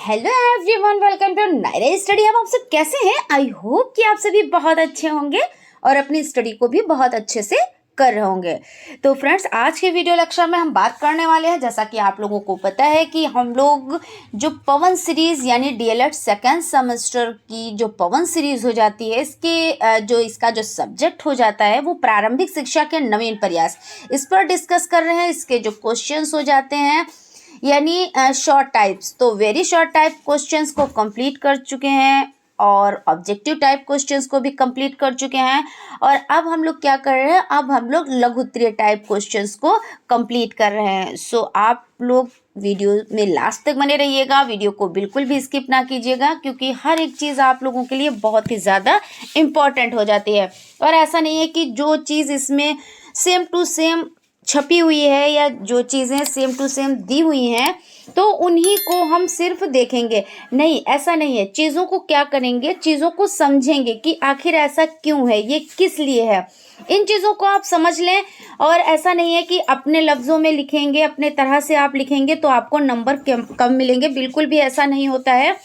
Hello everyone, welcome to Naira study. अब आप सब कैसे हैं? आई होप कि आप सभी बहुत अच्छे होंगे और अपनी स्टडी को भी बहुत अच्छे से कर रहे होंगे। तो फ्रेंड्स, आज के वीडियो लेक्चर में हम बात करने वाले हैं, जैसा कि आप लोगों को पता है कि हम लोग जो पवन सीरीज़ यानी डीएलएड सेकेंड सेमेस्टर की जो पवन सीरीज़ हो जाती है, इसका जो सब्जेक्ट हो जाता है वो प्रारंभिक शिक्षा के नवीन प्रयास, इस पर डिस्कस कर रहे हैं। इसके जो क्वेश्चंस हो जाते हैं यानी शॉर्ट टाइप्स, तो वेरी शॉर्ट टाइप क्वेश्चंस को कंप्लीट कर चुके हैं और ऑब्जेक्टिव टाइप क्वेश्चंस को भी कंप्लीट कर चुके हैं। और अब हम लोग क्या कर रहे हैं, अब हम लोग लघु उत्तरीय टाइप क्वेश्चंस को कंप्लीट कर रहे हैं। सो आप लोग वीडियो में लास्ट तक बने रहिएगा, वीडियो को बिल्कुल भी स्किप ना कीजिएगा, क्योंकि हर एक चीज़ आप लोगों के लिए बहुत ही ज़्यादा इम्पॉर्टेंट हो जाती है। और ऐसा नहीं है कि जो चीज़ इसमें सेम टू सेम छपी हुई है या जो चीज़ें सेम टू सेम दी हुई हैं तो उन्हीं को हम सिर्फ देखेंगे, नहीं, ऐसा नहीं है। चीज़ों को क्या करेंगे, चीज़ों को समझेंगे कि आखिर ऐसा क्यों है, ये किस लिए है, इन चीज़ों को आप समझ लें। और ऐसा नहीं है कि अपने लफ्ज़ों में लिखेंगे, अपने तरह से आप लिखेंगे तो आपको नंबर कम मिलेंगे, बिल्कुल भी ऐसा नहीं होता है।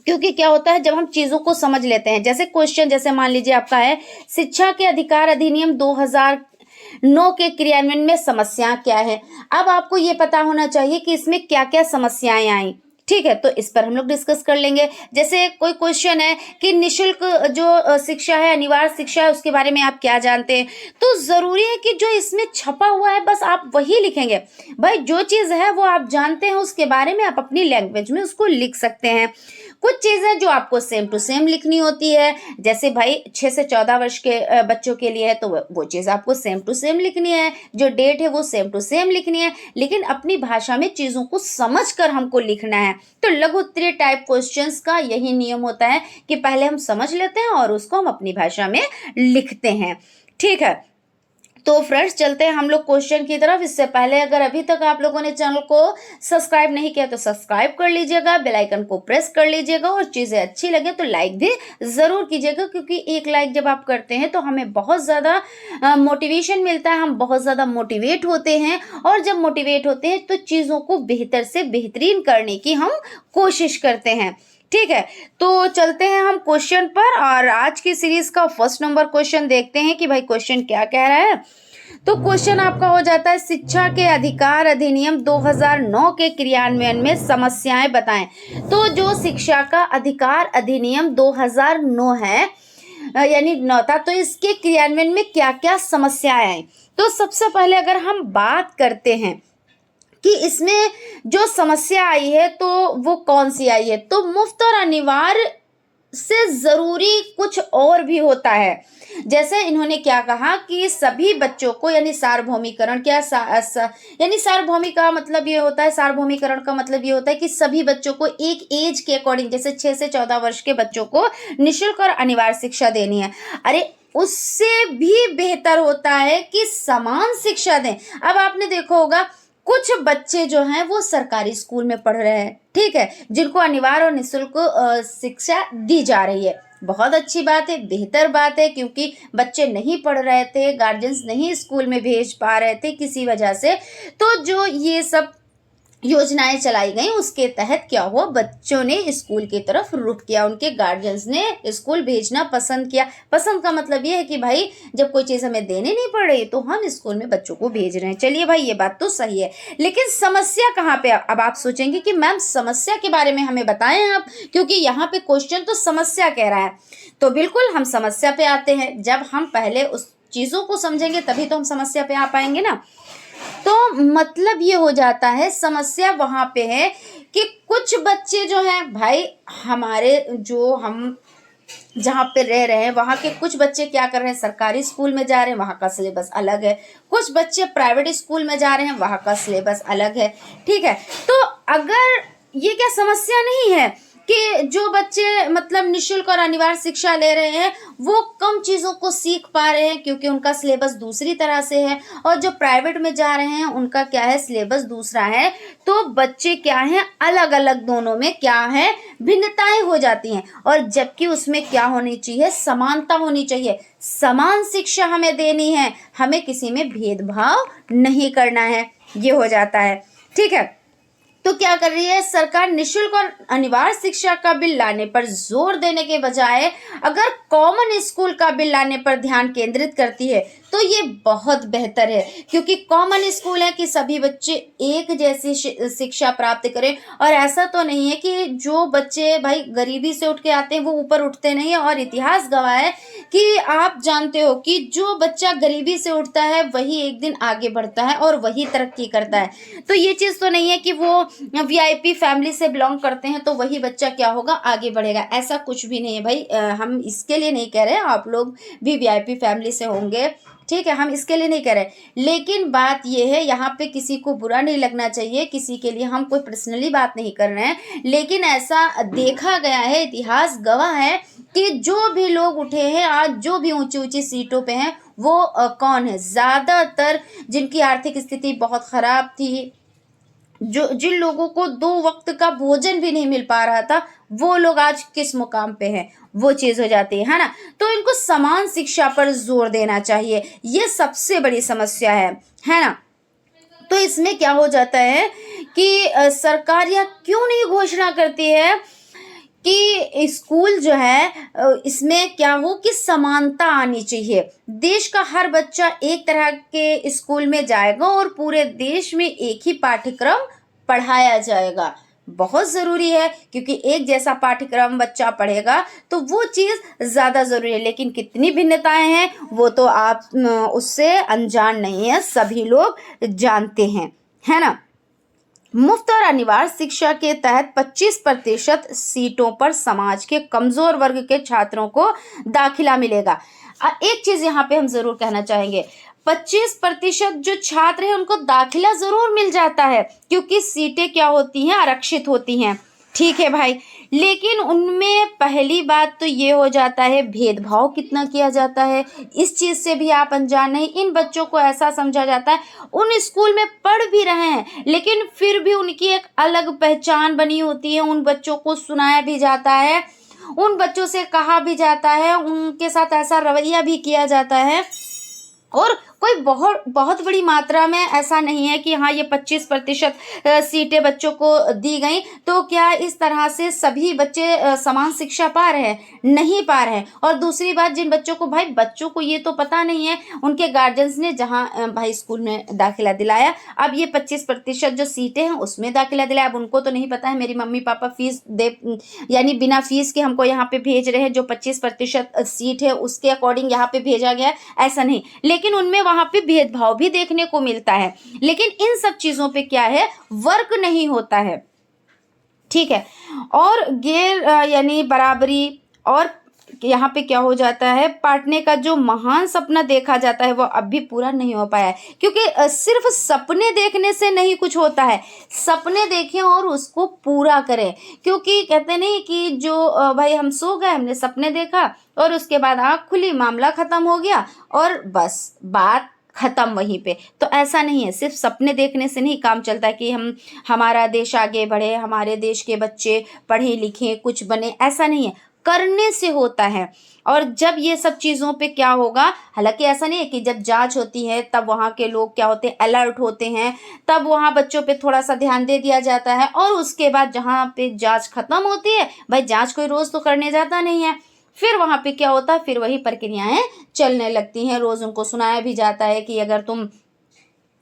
क्योंकि क्या होता है, जब हम चीज़ों को समझ लेते हैं, जैसे क्वेश्चन, जैसे मान लीजिए आपका है शिक्षा के अधिकार अधिनियम 2009 के क्रियान्वयन में समस्या क्या है। अब आपको ये पता होना चाहिए कि इसमें क्या क्या समस्याएं आई, ठीक है, तो इस पर हम लोग डिस्कस कर लेंगे। जैसे कोई क्वेश्चन है कि निःशुल्क जो शिक्षा है, अनिवार्य शिक्षा है, उसके बारे में आप क्या जानते हैं, तो ज़रूरी है कि जो इसमें छपा हुआ है बस आप वही लिखेंगे। भाई जो चीज़ है वो आप जानते हैं, उसके बारे में आप अपनी लैंग्वेज में उसको लिख सकते हैं। कुछ चीज़ें जो आपको सेम टू सेम लिखनी होती है, जैसे भाई 6 से 14 वर्ष के बच्चों के लिए है तो वो चीज़ आपको सेम टू सेम लिखनी है, जो डेट है वो सेम टू सेम लिखनी है, लेकिन अपनी भाषा में चीज़ों को समझकर हमको लिखना है। तो लघु उत्तरीय टाइप क्वेश्चंस का यही नियम होता है कि पहले हम समझ लेते हैं और उसको हम अपनी भाषा में लिखते हैं, ठीक है। तो फ्रेंड्स, चलते हैं हम लोग क्वेश्चन की तरफ। इससे पहले अगर अभी तक आप लोगों ने चैनल को सब्सक्राइब नहीं किया तो सब्सक्राइब कर लीजिएगा, बेल आइकन को प्रेस कर लीजिएगा और चीज़ें अच्छी लगे तो लाइक भी ज़रूर कीजिएगा, क्योंकि एक लाइक जब आप करते हैं तो हमें बहुत ज़्यादा मोटिवेशन मिलता है, हम बहुत ज़्यादा मोटिवेट होते हैं। और जब मोटिवेट होते हैं तो चीज़ों को बेहतर से बेहतरीन करने की हम कोशिश करते हैं, ठीक है। तो चलते हैं हम क्वेश्चन पर और आज की सीरीज का फर्स्ट नंबर क्वेश्चन देखते हैं कि भाई क्वेश्चन क्या कह रहा है। तो क्वेश्चन आपका हो जाता है शिक्षा के अधिकार अधिनियम 2009 के क्रियान्वयन में समस्याएं बताएं। तो जो शिक्षा का अधिकार अधिनियम 2009 है यानी 9 था, तो इसके क्रियान्वयन में क्या क्या समस्याएं आई। तो सबसे पहले अगर हम बात करते हैं कि इसमें जो समस्या आई है तो वो कौन सी आई है, तो मुफ्त और अनिवार्य से ज़रूरी कुछ और भी होता है। जैसे इन्होंने क्या कहा कि सभी बच्चों को, यानी सार्वभौमिकरण, यानी सार्वभौमिक मतलब ये होता है, सार्वभौमिकरण का मतलब ये होता है कि सभी बच्चों को एक एज के अकॉर्डिंग, जैसे 6 से 14 वर्ष के बच्चों को निःशुल्क और अनिवार्य शिक्षा देनी है। अरे उससे भी बेहतर होता है कि समान शिक्षा दें। अब आपने देखा होगा कुछ बच्चे जो हैं वो सरकारी स्कूल में पढ़ रहे हैं, ठीक है, जिनको अनिवार्य और निःशुल्क शिक्षा दी जा रही है। बहुत अच्छी बात है, बेहतर बात है, क्योंकि बच्चे नहीं पढ़ रहे थे, गार्जियंस नहीं स्कूल में भेज पा रहे थे किसी वजह से, तो जो ये सब योजनाएं चलाई गई उसके तहत क्या हुआ, बच्चों ने स्कूल की तरफ रुख किया, उनके गार्जियंस ने स्कूल भेजना पसंद किया। पसंद का मतलब ये है कि भाई जब कोई चीज़ हमें देने नहीं पड़ रही तो हम स्कूल में बच्चों को भेज रहे हैं। चलिए भाई, ये बात तो सही है, लेकिन समस्या कहाँ पे। अब आप सोचेंगे कि मैम समस्या के बारे में हमें बताएं आप, क्योंकि यहाँ पे क्वेश्चन तो समस्या कह रहा है। तो बिल्कुल हम समस्या पे आते हैं। जब हम पहले उस चीज़ों को समझेंगे तभी तो हम समस्या पे आ पाएंगे ना। तो मतलब ये हो जाता है, समस्या वहाँ पे है कि कुछ बच्चे जो हैं भाई, हमारे जो हम जहाँ पे रह रहे हैं वहाँ के कुछ बच्चे क्या कर रहे हैं, सरकारी स्कूल में जा रहे हैं, वहाँ का सिलेबस अलग है। कुछ बच्चे प्राइवेट स्कूल में जा रहे हैं, वहाँ का सिलेबस अलग है, ठीक है। तो अगर ये क्या समस्या नहीं है कि जो बच्चे मतलब निःशुल्क और अनिवार्य शिक्षा ले रहे हैं वो कम चीज़ों को सीख पा रहे हैं क्योंकि उनका सिलेबस दूसरी तरह से है, और जो प्राइवेट में जा रहे हैं उनका क्या है, सिलेबस दूसरा है। तो बच्चे क्या हैं, अलग अलग, दोनों में क्या है, भिन्नताएं हो जाती हैं। और जबकि उसमें क्या होनी चाहिए, समानता होनी चाहिए। समान शिक्षा हमें देनी है, हमें किसी में भेदभाव नहीं करना है, ये हो जाता है, ठीक है। तो तो क्या कर रही है सरकार, निशुल्क और अनिवार्य शिक्षा का बिल लाने पर जोर देने के बजाय अगर कॉमन स्कूल का बिल लाने पर ध्यान केंद्रित करती है तो ये बहुत बेहतर है, क्योंकि कॉमन स्कूल है कि सभी बच्चे एक जैसी शिक्षा प्राप्त करें। और ऐसा तो नहीं है कि जो बच्चे भाई गरीबी से उठ के आते हैं वो ऊपर उठते नहीं है, और इतिहास गवाह है कि आप जानते हो कि जो बच्चा गरीबी से उठता है वही एक दिन आगे बढ़ता है और वही तरक्की करता है। तो ये चीज़ तो नहीं है कि वो वीआईपी फैमिली से बिलोंग करते हैं तो वही बच्चा क्या होगा, आगे बढ़ेगा, ऐसा कुछ भी नहीं है भाई। हम इसके लिए नहीं कह रहे, आप लोग भी वीआईपी फैमिली से होंगे, ठीक है, हम इसके लिए नहीं कह रहे। लेकिन बात यह है, यहाँ पे किसी को बुरा नहीं लगना चाहिए, किसी के लिए हम कोई पर्सनली बात नहीं कर रहे हैं, लेकिन ऐसा देखा गया है, इतिहास गवाह है कि जो भी लोग उठे हैं आज, जो भी ऊंची ऊंची सीटों पे हैं, वो कौन है, ज़्यादातर जिनकी आर्थिक स्थिति बहुत ख़राब थी, जिन लोगों को 2 वक्त का भोजन भी नहीं मिल पा रहा था, वो लोग आज किस मुकाम पे हैं, वो चीज़ हो जाती है ना। तो इनको समान शिक्षा पर जोर देना चाहिए, ये सबसे बड़ी समस्या है ना। तो इसमें क्या हो जाता है कि सरकार यह क्यों नहीं घोषणा करती है कि स्कूल जो है इसमें क्या हो कि समानता आनी चाहिए, देश का हर बच्चा एक तरह के स्कूल में जाएगा और पूरे देश में एक ही पाठ्यक्रम पढ़ाया जाएगा। बहुत ज़रूरी है, क्योंकि एक जैसा पाठ्यक्रम बच्चा पढ़ेगा तो वो चीज़ ज़्यादा ज़रूरी है। लेकिन कितनी भिन्नताएं हैं वो तो आप उससे अनजान नहीं है, सभी लोग जानते हैं, है ना। मुफ्त और अनिवार्य शिक्षा के तहत 25% सीटों पर समाज के कमजोर वर्ग के छात्रों को दाखिला मिलेगा। एक चीज यहाँ पे हम जरूर कहना चाहेंगे, 25% जो छात्र हैं उनको दाखिला जरूर मिल जाता है, क्योंकि सीटें क्या होती हैं, आरक्षित होती हैं, ठीक है भाई। लेकिन उनमें पहली बात तो ये हो जाता है, भेदभाव कितना किया जाता है, इस चीज़ से भी आप अनजान नहीं। इन बच्चों को ऐसा समझा जाता है, उन स्कूल में पढ़ भी रहे हैं लेकिन फिर भी उनकी एक अलग पहचान बनी होती है, उन बच्चों को सुनाया भी जाता है, उन बच्चों से कहा भी जाता है, उनके साथ ऐसा रवैया भी किया जाता है। और कोई बहुत बहुत बड़ी मात्रा में ऐसा नहीं है कि हाँ ये 25% सीटें बच्चों को दी गई तो क्या इस तरह से सभी बच्चे समान शिक्षा पा रहे हैं, नहीं पा रहे हैं। और दूसरी बात, जिन बच्चों को, भाई बच्चों को ये तो पता नहीं है, उनके गार्जियंस ने जहाँ भाई स्कूल में दाखिला दिलाया, अब ये 25% जो सीटें हैं उसमें दाखिला दिलाया, अब उनको तो नहीं पता है मेरी मम्मी पापा फीस दे, यानी बिना फीस के हमको यहाँ पे भेज रहे हैं, जो 25% सीट है उसके अकॉर्डिंग यहाँ पे भेजा गया, ऐसा नहीं। लेकिन उनमें वहां पे भेदभाव भी देखने को मिलता है। लेकिन इन सब चीजों पे क्या है, वर्क नहीं होता है, ठीक है। और गैर यानी बराबरी, और यहाँ पे क्या हो जाता है, बांटने का जो महान सपना देखा जाता है वो अब भी पूरा नहीं हो पाया है, क्योंकि सिर्फ सपने देखने से नहीं कुछ होता है, सपने देखें और उसको पूरा करें। क्योंकि कहते नहीं कि जो भाई हम सो गए, हमने सपने देखा और उसके बाद आँख खुली, मामला खत्म हो गया और बस बात खत्म वहीं पे। तो ऐसा नहीं है, सिर्फ सपने देखने से नहीं काम चलता कि हमारा देश आगे बढ़े, हमारे देश के बच्चे पढ़े लिखे कुछ बने, ऐसा नहीं है, करने से होता है। और जब ये सब चीज़ों पे क्या होगा, हालांकि ऐसा नहीं है कि जब जांच होती है तब वहाँ के लोग क्या होते हैं, अलर्ट होते हैं, तब वहाँ बच्चों पे थोड़ा सा ध्यान दे दिया जाता है। और उसके बाद जहाँ पे जांच खत्म होती है, भाई जांच कोई रोज़ तो करने जाता नहीं है, फिर वहाँ पे क्या होता है, फिर वही प्रक्रियाएं चलने लगती हैं। रोज़ उनको सुनाया भी जाता है कि अगर तुम,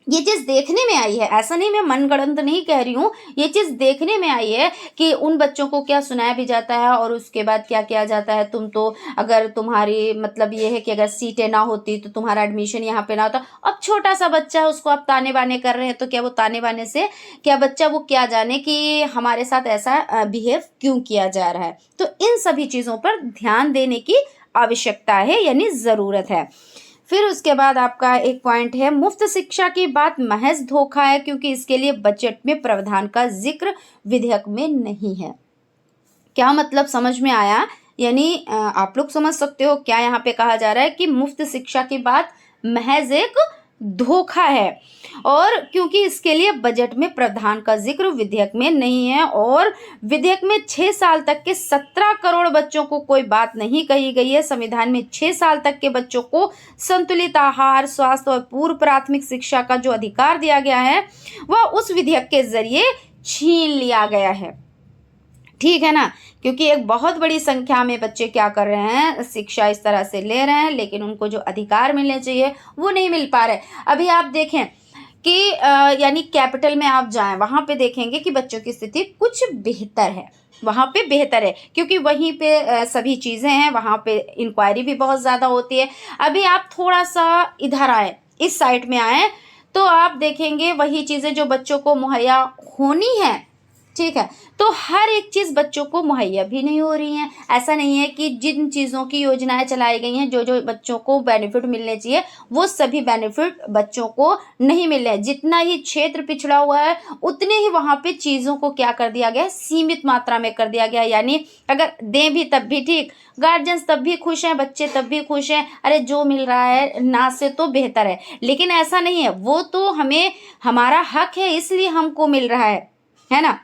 ये चीज़ देखने में आई है, ऐसा नहीं मैं मनगढ़ंत नहीं कह रही हूँ, ये चीज़ देखने में आई है कि उन बच्चों को क्या सुनाया भी जाता है और उसके बाद क्या किया जाता है, तुम तो अगर तुम्हारी मतलब ये है कि अगर सीटें ना होती तो तुम्हारा एडमिशन यहाँ पे ना होता। अब छोटा सा बच्चा है, उसको आप ताने बाने कर रहे हैं, तो क्या वो ताने बाने से क्या बच्चा वो क्या जाने कि हमारे साथ ऐसा बिहेव क्यों किया जा रहा है। तो इन सभी चीज़ों पर ध्यान देने की आवश्यकता है, यानी ज़रूरत है। फिर उसके बाद आपका एक पॉइंट है, मुफ्त शिक्षा की बात महज धोखा है क्योंकि इसके लिए बजट में प्रावधान का जिक्र विधेयक में नहीं है। क्या मतलब समझ में आया, यानी आप लोग समझ सकते हो क्या यहाँ पे कहा जा रहा है कि मुफ्त शिक्षा की बात महज एक धोखा है, और क्योंकि इसके लिए बजट में प्रावधान का जिक्र विधेयक में नहीं है, और विधेयक में 6 साल तक के 17 करोड़ बच्चों को कोई बात नहीं कही गई है। संविधान में 6 साल तक के बच्चों को संतुलित आहार, स्वास्थ्य और पूर्व प्राथमिक शिक्षा का जो अधिकार दिया गया है वह उस विधेयक के जरिए छीन लिया गया है। ठीक है ना, क्योंकि एक बहुत बड़ी संख्या में बच्चे क्या कर रहे हैं, शिक्षा इस तरह से ले रहे हैं, लेकिन उनको जो अधिकार मिलने चाहिए वो नहीं मिल पा रहे। अभी आप देखें कि यानी कैपिटल में आप जाएं, वहाँ पे देखेंगे कि बच्चों की स्थिति कुछ बेहतर है, वहाँ पे बेहतर है, क्योंकि वहीं पे सभी चीज़ें हैं, वहाँ पे इंक्वायरी भी बहुत ज़्यादा होती है। अभी आप थोड़ा सा इधर आए, इस साइड में आए, तो आप देखेंगे वही चीज़ें जो बच्चों को मुहैया होनी है, ठीक है, तो हर एक चीज़ बच्चों को मुहैया भी नहीं हो रही हैं। ऐसा नहीं है कि जिन चीज़ों की योजनाएं चलाई गई हैं, जो जो बच्चों को बेनिफिट मिलने चाहिए, वो सभी बेनिफिट बच्चों को नहीं मिल रहे हैं। जितना ही क्षेत्र पिछड़ा हुआ है, उतने ही वहाँ पे चीज़ों को क्या कर दिया गया है, सीमित मात्रा में कर दिया गया है। यानी अगर दें भी तब भी ठीक, गार्जियंस तब भी खुश हैं, बच्चे तब भी खुश हैं, अरे जो मिल रहा है ना से तो बेहतर है। लेकिन ऐसा नहीं है, वो तो हमें, हमारा हक है इसलिए हमको मिल रहा है ना।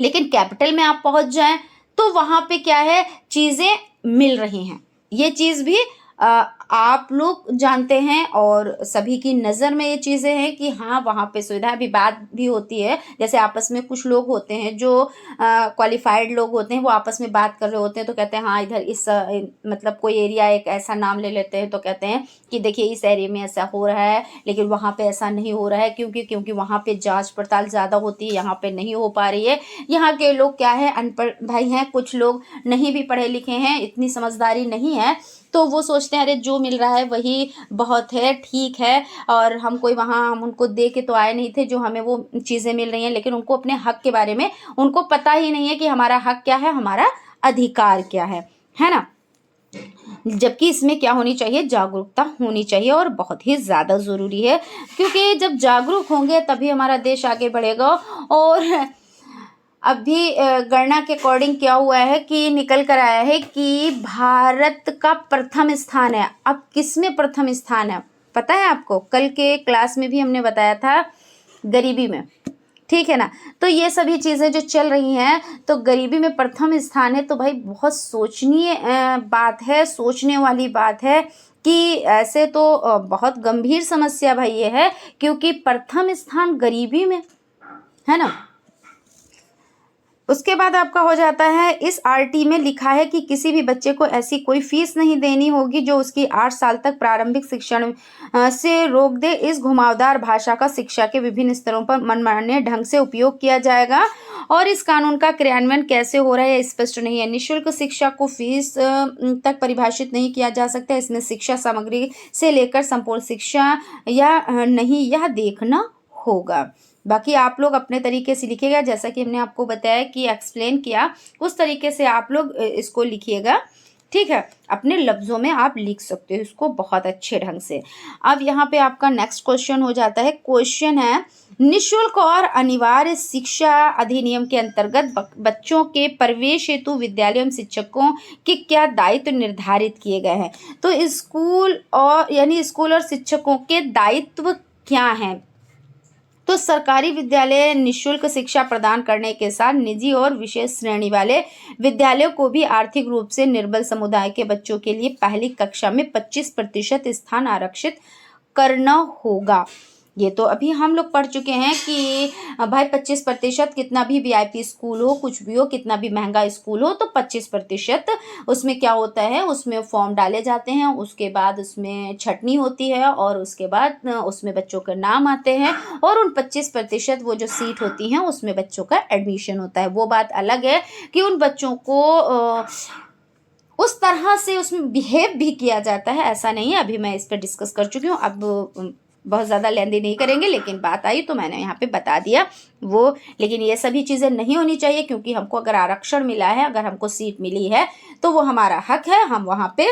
लेकिन कैपिटल में आप पहुंच जाएं तो वहां पे क्या है, चीजें मिल रही हैं। ये चीज भी आप लोग जानते हैं और सभी की नज़र में ये चीज़ें हैं कि हाँ वहाँ पे सुविधा भी, बात भी होती है। जैसे आपस में कुछ लोग होते हैं जो क्वालिफाइड लोग होते हैं, वो आपस में बात कर रहे होते हैं, तो कहते हैं हाँ इधर इस मतलब कोई एरिया एक ऐसा नाम ले लेते हैं, तो कहते हैं कि देखिए इस एरिया में ऐसा हो रहा है, लेकिन वहाँ पे ऐसा नहीं हो रहा है, क्योंकि वहाँ पे जांच पड़ताल ज़्यादा होती है, यहाँ पे नहीं हो पा रही है। यहाँ के लोग क्या है, अनपढ़ भाई हैं, कुछ लोग नहीं भी पढ़े लिखे हैं, इतनी समझदारी नहीं है, तो वो सोचते हैं अरे जो मिल रहा है वही बहुत है, ठीक है, और हम कोई वहाँ, हम उनको दे के तो आए नहीं थे जो हमें वो चीज़ें मिल रही हैं। लेकिन उनको अपने हक के बारे में उनको पता ही नहीं है कि हमारा हक क्या है, हमारा अधिकार क्या है ना। जबकि इसमें क्या होनी चाहिए, जागरूकता होनी चाहिए, और बहुत ही ज़्यादा ज़रूरी है, क्योंकि जब जागरूक होंगे तभी हमारा देश आगे बढ़ेगा। और अभी गणना के अकॉर्डिंग क्या हुआ है कि निकल कर आया है कि भारत का प्रथम स्थान है। अब किस में प्रथम स्थान है पता है आपको, कल के क्लास में भी हमने बताया था, गरीबी में, ठीक है ना। तो ये सभी चीज़ें जो चल रही हैं, तो गरीबी में प्रथम स्थान है, तो भाई बहुत सोचनीय बात है, सोचने वाली बात है कि ऐसे तो बहुत गंभीर समस्या भाई ये है, क्योंकि प्रथम स्थान गरीबी में है ना। उसके बाद आपका हो जाता है, इस आरटी में लिखा है कि किसी भी बच्चे को ऐसी कोई फीस नहीं देनी होगी जो उसकी 8 साल तक प्रारंभिक शिक्षण से रोक दे। इस घुमावदार भाषा का शिक्षा के विभिन्न स्तरों पर मनमाने ढंग से उपयोग किया जाएगा। और इस कानून का क्रियान्वयन कैसे हो रहा है स्पष्ट नहीं है। निःशुल्क शिक्षा को फीस तक परिभाषित नहीं किया जा सकता। इसमें शिक्षा सामग्री से लेकर संपूर्ण शिक्षा या नहीं, यह देखना होगा। बाकी आप लोग अपने तरीके से लिखिएगा, जैसा कि हमने आपको बताया कि एक्सप्लेन किया, उस तरीके से आप लोग इसको लिखिएगा, ठीक है। अपने लफ्ज़ों में आप लिख सकते हो इसको बहुत अच्छे ढंग से। अब यहाँ पे आपका नेक्स्ट क्वेश्चन हो जाता है, क्वेश्चन है निःशुल्क और अनिवार्य शिक्षा अधिनियम के अंतर्गत बच्चों के प्रवेश हेतु विद्यालय एवं शिक्षकों के क्या दायित्व निर्धारित किए गए हैं। तो स्कूल और शिक्षकों के दायित्व क्या हैं। तो सरकारी विद्यालय निःशुल्क शिक्षा प्रदान करने के साथ निजी और विशेष श्रेणी वाले विद्यालयों को भी आर्थिक रूप से निर्बल समुदाय के बच्चों के लिए पहली कक्षा में 25% स्थान आरक्षित करना होगा। ये तो अभी हम लोग पढ़ चुके हैं कि भाई 25%, कितना भी वीआईपी स्कूल हो, कुछ भी हो, कितना भी महंगा स्कूल हो, तो 25% उसमें क्या होता है, उसमें फॉर्म डाले जाते हैं, उसके बाद उसमें छटनी होती है, और उसके बाद उसमें बच्चों के नाम आते हैं, और उन 25% वो जो सीट होती हैं उसमें बच्चों का एडमिशन होता है। वो बात अलग है कि उन बच्चों को उस तरह से उसमें बिहेव भी किया जाता है, ऐसा नहीं है। अभी मैं इस पर डिस्कस कर चुकी हूँ, अब बहुत ज़्यादा लेंदी नहीं करेंगे, लेकिन बात आई तो मैंने यहाँ पे बता दिया वो। लेकिन ये सभी चीज़ें नहीं होनी चाहिए, क्योंकि हमको अगर आरक्षण मिला है, अगर हमको सीट मिली है, तो वो हमारा हक है, हम वहाँ पे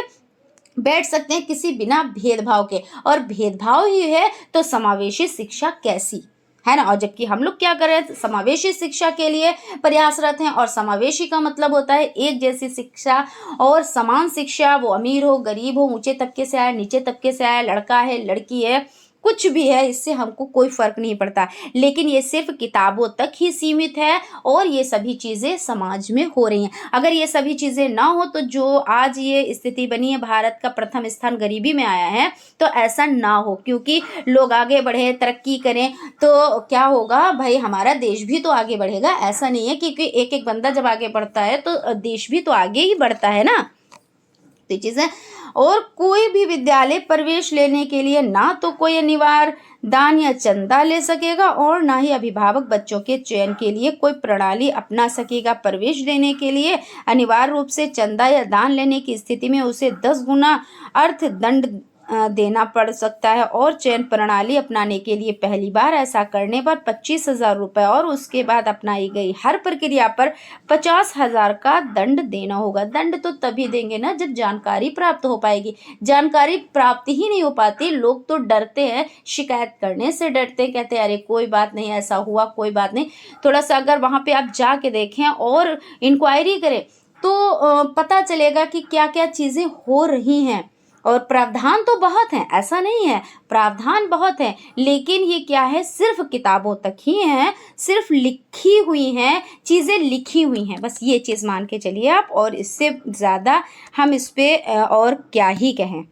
बैठ सकते हैं किसी बिना भेदभाव के। और भेदभाव ही है तो समावेशी शिक्षा कैसी, है ना। और जबकि हम लोग क्या कर रहे हैं, समावेशी शिक्षा के लिए प्रयासरत हैं। और समावेशी का मतलब होता है एक जैसी शिक्षा और समान शिक्षा। वो अमीर हो, गरीब हो, ऊंचे तबके से आए, नीचे तबके से आए, लड़का है, लड़की है, कुछ भी है, इससे हमको कोई फ़र्क नहीं पड़ता। लेकिन ये सिर्फ किताबों तक ही सीमित है और ये सभी चीज़ें समाज में हो रही हैं। अगर ये सभी चीज़ें ना हो तो जो आज ये स्थिति बनी है, भारत का प्रथम स्थान गरीबी में आया है, तो ऐसा ना हो, क्योंकि लोग आगे बढ़े, तरक्की करें तो क्या होगा भाई, हमारा देश भी तो आगे बढ़ेगा। ऐसा नहीं है क्योंकि एक एक बंदा जब आगे बढ़ता है तो देश भी तो आगे ही बढ़ता है ना। तो चीज़ें, और कोई भी विद्यालय प्रवेश लेने के लिए ना तो कोई अनिवार्य दान या चंदा ले सकेगा और ना ही अभिभावक बच्चों के चयन के लिए कोई प्रणाली अपना सकेगा। प्रवेश देने के लिए अनिवार्य रूप से चंदा या दान लेने की स्थिति में उसे 10 गुना अर्थदंड देना पड़ सकता है और चयन प्रणाली अपनाने के लिए पहली बार ऐसा करने पर 25,000 रुपये और उसके बाद अपनाई गई हर प्रक्रिया पर 50,000 का दंड देना होगा। दंड तो तभी देंगे ना जब जानकारी प्राप्त हो पाएगी। जानकारी प्राप्त ही नहीं हो पाती, लोग तो डरते हैं, शिकायत करने से डरते हैं, कहते हैं अरे कोई बात नहीं, ऐसा हुआ कोई बात नहीं। थोड़ा सा अगर वहाँ पे आप जाके देखें और इंक्वायरी करें तो पता चलेगा कि क्या क्या चीज़ें हो रही हैं। और प्रावधान तो बहुत हैं, ऐसा नहीं है, प्रावधान बहुत हैं, लेकिन ये क्या है, सिर्फ किताबों तक ही हैं, सिर्फ लिखी हुई हैं, चीज़ें लिखी हुई हैं, बस ये चीज़ मान के चलिए आप। और इससे ज़्यादा हम इस पे और क्या ही कहें।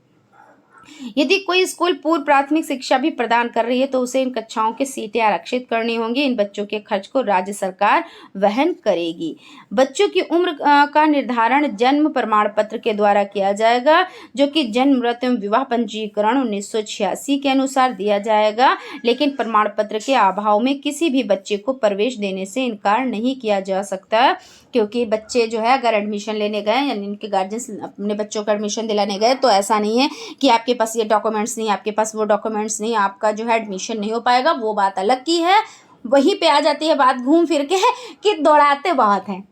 यदि कोई स्कूल पूर्व प्राथमिक शिक्षा भी प्रदान कर रही है तो उसे इन कक्षाओं की सीटें आरक्षित करनी होंगी। इन बच्चों के खर्च को राज्य सरकार वहन करेगी। बच्चों की उम्र का निर्धारण जन्म प्रमाण पत्र के द्वारा किया जाएगा, जो कि जन्म, मृत्यु एवं विवाह पंजीकरण 1986 के अनुसार दिया जाएगा। लेकिन प्रमाण पत्र के अभाव में किसी भी बच्चे को प्रवेश देने से इनकार नहीं किया जा सकता, क्योंकि बच्चे जो है अगर एडमिशन लेने गए, यानी इनके गार्जियंस अपने बच्चों का एडमिशन दिलाने गए, तो ऐसा नहीं है कि आपके पास ये डॉक्यूमेंट्स नहीं, आपके पास वो डॉक्यूमेंट्स नहीं, आपका जो है एडमिशन नहीं हो पाएगा। वो बात अलग की है। वहीं पे आ जाती है बात घूम फिर के कि दौड़ाते बहुत हैं।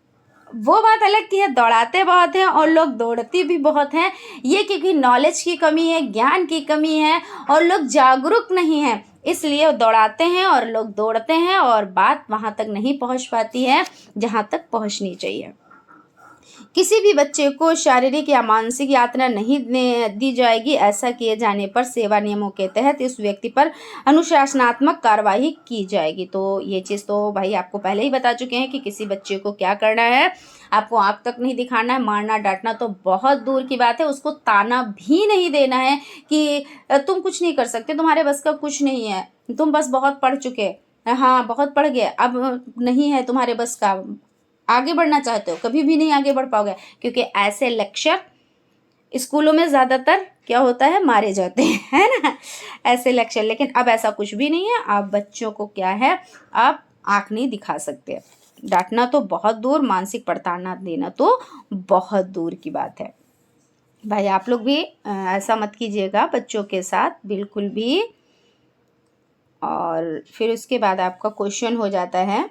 वो बात अलग की है, दौड़ाते बहुत हैं और लोग दौड़ते भी बहुत हैं। ये क्योंकि नॉलेज की कमी है, ज्ञान की कमी है और लोग जागरूक नहीं हैं, इसलिए दौड़ाते हैं और लोग दौड़ते हैं और बात वहाँ तक नहीं पहुँच पाती है जहाँ तक पहुँचनी चाहिए। किसी भी बच्चे को शारीरिक या मानसिक यातना नहीं दी जाएगी। ऐसा किए जाने पर सेवा नियमों के तहत इस व्यक्ति पर अनुशासनात्मक कार्रवाई की जाएगी। तो ये चीज़ तो भाई आपको पहले ही बता चुके हैं कि किसी बच्चे को क्या करना है। आपको आँख तक नहीं दिखाना है, मारना डांटना तो बहुत दूर की बात है, उसको ताना भी नहीं देना है कि तुम कुछ नहीं कर सकते, तुम्हारे बस का कुछ नहीं है, तुम बस बहुत पढ़ चुके, हाँ बहुत पढ़ गए, अब नहीं है तुम्हारे बस का, आगे बढ़ना चाहते हो कभी भी नहीं आगे बढ़ पाओगे। क्योंकि ऐसे लेक्चर स्कूलों में ज़्यादातर क्या होता है, मारे जाते हैं, है ना, ऐसे लेक्चर। लेकिन अब ऐसा कुछ भी नहीं है। आप बच्चों को क्या है, आप आँख नहीं दिखा सकते। डांटना तो बहुत दूर, मानसिक प्रताड़ना देना तो बहुत दूर की बात है। भाई आप लोग भी ऐसा मत कीजिएगा बच्चों के साथ, बिल्कुल भी। और फिर उसके बाद आपका क्वेश्चन हो जाता है,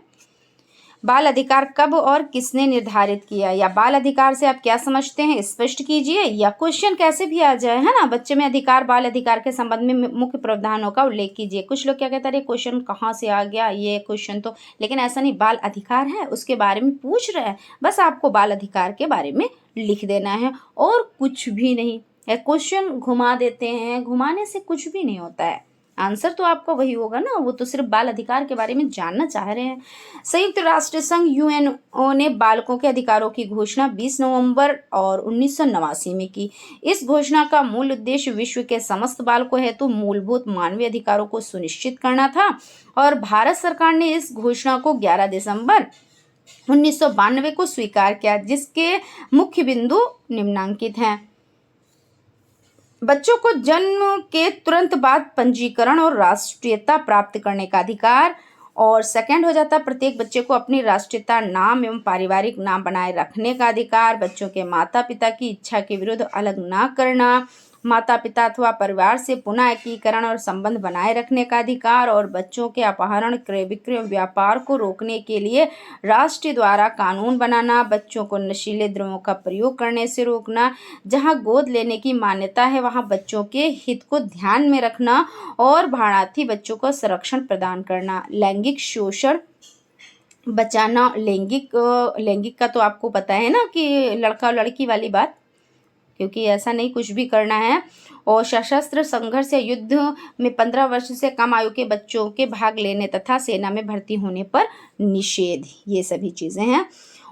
बाल अधिकार कब और किसने निर्धारित किया, या बाल अधिकार से आप क्या समझते हैं स्पष्ट कीजिए, या क्वेश्चन कैसे भी आ जाए, है ना, बच्चे में अधिकार, बाल अधिकार के संबंध में मुख्य प्रावधानों का उल्लेख कीजिए। कुछ लोग क्या कहते हैं, क्वेश्चन कहाँ से आ गया ये क्वेश्चन, तो लेकिन ऐसा नहीं, बाल अधिकार है उसके बारे में पूछ रहे हैं, बस आपको बाल अधिकार के बारे में लिख देना है और कुछ भी नहीं। क्वेश्चन घुमा देते हैं, घुमाने से कुछ भी नहीं होता है, आंसर तो आपका वही होगा ना, वो तो सिर्फ बाल अधिकार के बारे में जानना चाह रहे हैं। संयुक्त राष्ट्र संघ यूएनओ ने बालकों के अधिकारों की घोषणा 20 नवंबर और 1989 में की। इस घोषणा का मूल उद्देश्य विश्व के समस्त बालकों हेतु मूलभूत मानवीय अधिकारों को सुनिश्चित करना था और भारत सरकार ने इस घोषणा को 11 दिसंबर 1992 को स्वीकार किया, जिसके मुख्य बिंदु निम्नांकित हैं। बच्चों को जन्म के तुरंत बाद पंजीकरण और राष्ट्रीयता प्राप्त करने का अधिकार, और सेकंड हो जाता है प्रत्येक बच्चे को अपनी राष्ट्रीयता, नाम एवं पारिवारिक नाम बनाए रखने का अधिकार, बच्चों के माता पिता की इच्छा के विरुद्ध अलग ना करना, माता पिता अथवा परिवार से पुनः एकीकरण और संबंध बनाए रखने का अधिकार, और बच्चों के अपहरण, क्रय विक्रय, व्यापार को रोकने के लिए राष्ट्र द्वारा कानून बनाना, बच्चों को नशीले द्रव्यों का प्रयोग करने से रोकना, जहां गोद लेने की मान्यता है वहां बच्चों के हित को ध्यान में रखना और भाड़ाती बच्चों को संरक्षण प्रदान करना, लैंगिक शोषण बचाना। लैंगिक का तो आपको पता है ना कि लड़का और लड़की वाली बात, क्योंकि ऐसा नहीं कुछ भी करना है। और सशस्त्र संघर्ष या युद्ध में 15 वर्ष से कम आयु के बच्चों के भाग लेने तथा सेना में भर्ती होने पर निषेध, ये सभी चीज़ें हैं।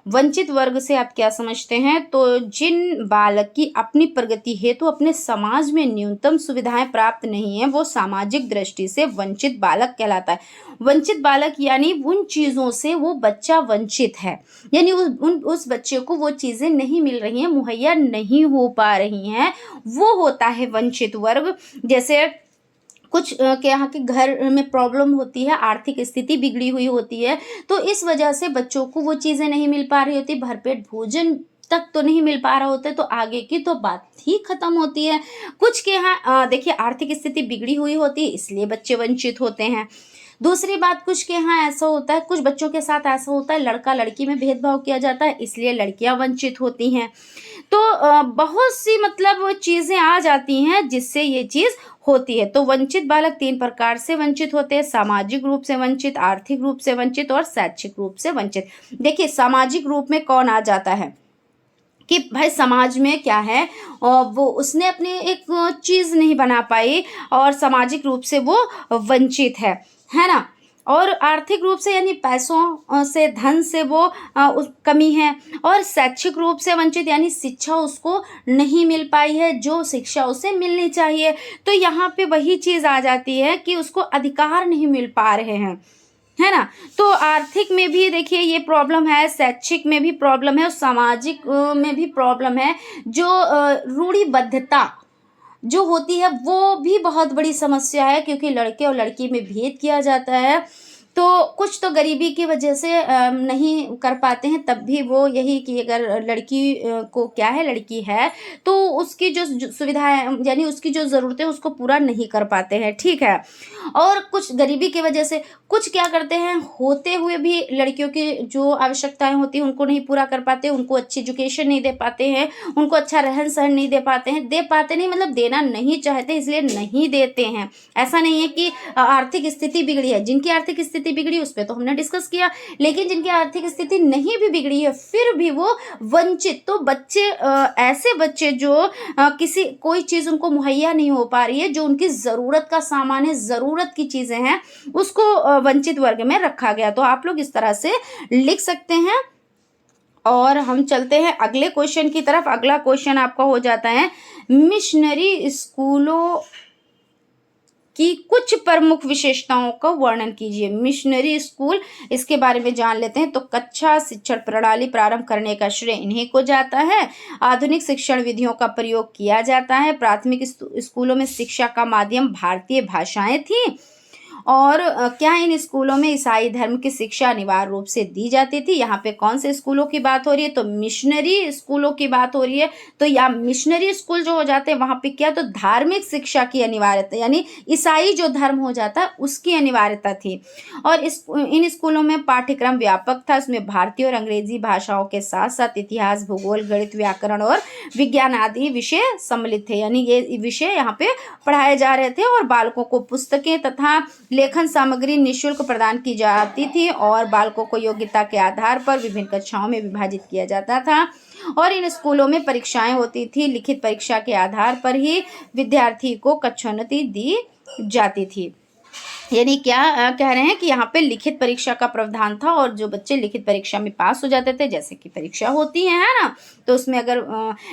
वंचित वर्ग से आप क्या समझते हैं? तो जिन बालक की अपनी प्रगति हेतु अपने समाज में न्यूनतम सुविधाएं प्राप्त नहीं है, वो सामाजिक दृष्टि से वंचित बालक कहलाता है। वंचित बालक यानी उन चीज़ों से वो बच्चा वंचित है, यानी उस बच्चे को वो चीज़ें नहीं मिल रही हैं, मुहैया नहीं हो पा रही हैं, वो होता है वंचित वर्ग। जैसे कुछ के यहाँ के घर में प्रॉब्लम होती है, आर्थिक स्थिति बिगड़ी हुई होती है, तो इस वजह से बच्चों को वो चीज़ें नहीं मिल पा रही होती, भरपेट भोजन तक तो नहीं मिल पा रहा होता है, तो आगे की तो बात ही खत्म होती है। कुछ के यहाँ देखिए आर्थिक स्थिति बिगड़ी हुई होती है, इसलिए बच्चे वंचित होते हैं। दूसरी बात, कुछ के यहाँ ऐसा होता है, कुछ बच्चों के साथ ऐसा होता है, लड़का लड़की में भेदभाव किया जाता है, इसलिए लड़कियां वंचित होती हैं। तो बहुत सी मतलब चीज़ें आ जाती हैं जिससे ये चीज़ होती है। तो वंचित बालक 3 प्रकार से वंचित होते हैं: सामाजिक रूप से वंचित, आर्थिक रूप से वंचित और शैक्षिक रूप से वंचित। देखिए सामाजिक रूप में कौन आ जाता है कि भाई समाज में क्या है, और वो उसने अपनी एक चीज़ नहीं बना पाई और सामाजिक रूप से वो वंचित है ना। और आर्थिक रूप से यानी पैसों से, धन से वो कमी है। और शैक्षिक रूप से वंचित यानी शिक्षा उसको नहीं मिल पाई है जो शिक्षा उसे मिलनी चाहिए। तो यहाँ पे वही चीज़ आ जाती है कि उसको अधिकार नहीं मिल पा रहे हैं, है ना। तो आर्थिक में भी देखिए ये प्रॉब्लम है, शैक्षिक में भी प्रॉब्लम है और सामाजिक में भी प्रॉब्लम है। जो रूढ़िबद्धता जो होती है वो भी बहुत बड़ी समस्या है, क्योंकि लड़के और लड़की में भेद किया जाता है। तो कुछ तो गरीबी की वजह से नहीं कर पाते हैं, तब भी वो यही कि अगर लड़की को क्या है, लड़की है तो उसकी जो सुविधाएं यानी उसकी जो ज़रूरतें उसको पूरा नहीं कर पाते हैं, ठीक है। और कुछ गरीबी की वजह से कुछ क्या करते हैं, होते हुए भी लड़कियों की जो आवश्यकताएं होती हैं उनको नहीं पूरा कर पाते, उनको अच्छी एजुकेशन नहीं दे पाते हैं, उनको अच्छा रहन सहन नहीं दे पाते हैं। दे पाते नहीं मतलब देना नहीं चाहते, इसलिए नहीं देते हैं। ऐसा नहीं है कि आर्थिक स्थिति बिगड़ी है, जिनकी आर्थिक स्थिति बिगड़ी उस पर तो हमने डिस्कस किया, लेकिन जिनकी आर्थिक स्थिति नहीं भी बिगड़ी है फिर भी वो वंचित। तो बच्चे ऐसे बच्चे जो किसी कोई चीज़ उनको मुहैया नहीं हो पा रही है, जो उनकी ज़रूरत का सामान है, ज़रूरत की चीज़ें हैं, उसको वंचित वर्ग में रखा गया। तो आप लोग इस तरह से लिख सकते हैं। और हम चलते हैं अगले क्वेश्चन की तरफ। अगला क्वेश्चन आपका हो जाता है, मिशनरी स्कूलों की कुछ प्रमुख विशेषताओं का वर्णन कीजिए। मिशनरी स्कूल, इसके बारे में जान लेते हैं। तो कक्षा शिक्षण प्रणाली प्रारंभ करने का श्रेय इन्हीं को जाता है। आधुनिक शिक्षण विधियों का प्रयोग किया जाता है। प्राथमिक स्कूलों में शिक्षा का माध्यम भारतीय भाषाएं थी। और क्या इन स्कूलों में ईसाई धर्म की शिक्षा अनिवार्य रूप से दी जाती थी। यहाँ पे कौन से स्कूलों की बात हो रही है, तो मिशनरी स्कूलों की बात हो रही है। तो या मिशनरी स्कूल जो हो जाते हैं वहाँ पे क्या, तो धार्मिक शिक्षा की अनिवार्यता यानी ईसाई जो धर्म हो जाता है उसकी अनिवार्यता थी। और इन स्कूलों में पाठ्यक्रम व्यापक था, उसमें भारतीय और अंग्रेजी भाषाओं के साथ साथ इतिहास, भूगोल, गणित, व्याकरण और विज्ञान आदि विषय सम्मिलित थे, यानी ये विषय यहाँ पे पढ़ाए जा रहे थे। और बालकों को पुस्तकें तथा लेखन सामग्री निःशुल्क प्रदान की जाती थी और बालकों को योग्यता के आधार पर विभिन्न कक्षाओं में विभाजित किया जाता था। और इन स्कूलों में परीक्षाएं होती थी। लिखित परीक्षा के आधार पर ही विद्यार्थी को कक्षोन्नति दी जाती थी। यानी क्या कह रहे हैं कि यहाँ पे लिखित परीक्षा का प्रावधान था और जो बच्चे लिखित परीक्षा में पास हो जाते थे, जैसे कि परीक्षा होती है ना, तो उसमें अगर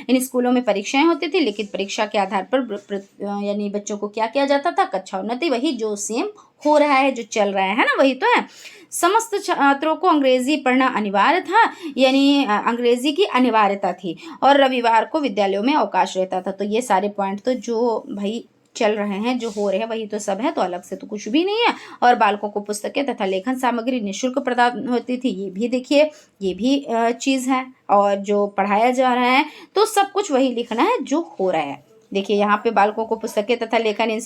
इन स्कूलों में परीक्षाएं होती थी, लिखित परीक्षा के आधार पर यानी बच्चों को क्या किया जाता था, कक्षोन्नति। वही जो सेम हो रहा है, जो चल रहा है ना, वही तो है। समस्त छात्रों को अंग्रेजी पढ़ना अनिवार्य था, यानी अंग्रेजी की अनिवार्यता थी। और रविवार को विद्यालयों में अवकाश रहता था। तो ये सारे पॉइंट तो जो भाई चल रहे हैं, जो हो रहे हैं, वही तो सब है, तो अलग से तो कुछ भी नहीं है। और बालकों को पुस्तकें तथा लेखन सामग्री निःशुल्क प्रदान होती थी, ये भी देखिए, ये भी चीज़ है। और जो पढ़ाया जा रहा है तो सब कुछ वही लिखना है जो हो रहा है, देखिए यहाँ पे बालकों को पुस्तकें तथा लेखन